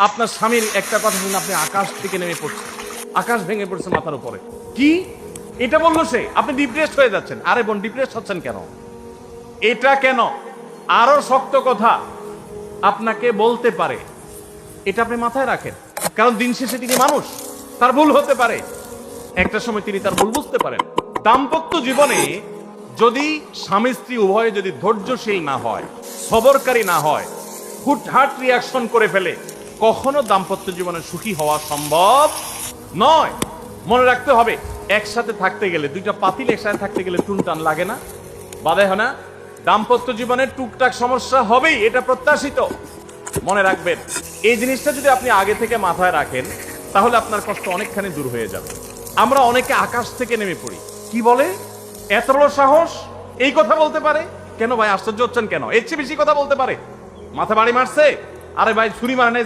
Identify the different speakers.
Speaker 1: আপনার স্বামীর একটা কথা শুনে আপনি আকাশ থেকে নেমে পড়ছেন, আকাশ ভেঙে পড়ছে মাথার উপরে। কি এটা বললো সে, আপনি ডিপ্রেসড হয়ে যাচ্ছেন। আরে বোন, ডিপ্রেসড হচ্ছেন কেন? এটা কেন? আরো শক্ত কথা আপনাকে বলতে পারে, এটা আপনি মাথায় রাখেন। কারণ দিন শেষে তিনি মানুষ, তার ভুল হতে পারে, একটা সময় তিনি তার ভুল বুঝতে পারেন। দাম্পত্য জীবনে যদি স্বামী স্ত্রী উভয়ে যদি ধৈর্যশীল না হয়, সবরকারী না হয়, হুটহাট রিয়াকশন করে ফেলে, কখনো দাম্পত্য জীবনে সুখী হওয়া সম্ভব নয়। মনে রাখতে হবে, একসাথে থাকতে গেলে, দুইটা পাতিল একসাথে থাকতে গেলে টুনটান লাগে না, বাধে হয় না? দাম্পত্য জীবনে টুকটাক সমস্যা হবেই, এটা প্রত্যাশিত। মনে রাখবেন, এই জিনিসটা যদি আপনি আগে থেকে মাথায় রাখেন, তাহলে আপনার কষ্ট অনেকখানি দূর হয়ে যাবে। আমরা অনেকে আকাশ থেকে নেমে পড়ি। কি বলে? এত বড় সাহস, এই কথা বলতে পারে? কেন ভাই আশ্চর্য হচ্ছেন কেন? এর চেয়ে বেশি কথা বলতে পারে? মাথা বাড়ি মারছে? আরে ভাই ছুরি মারে নাই।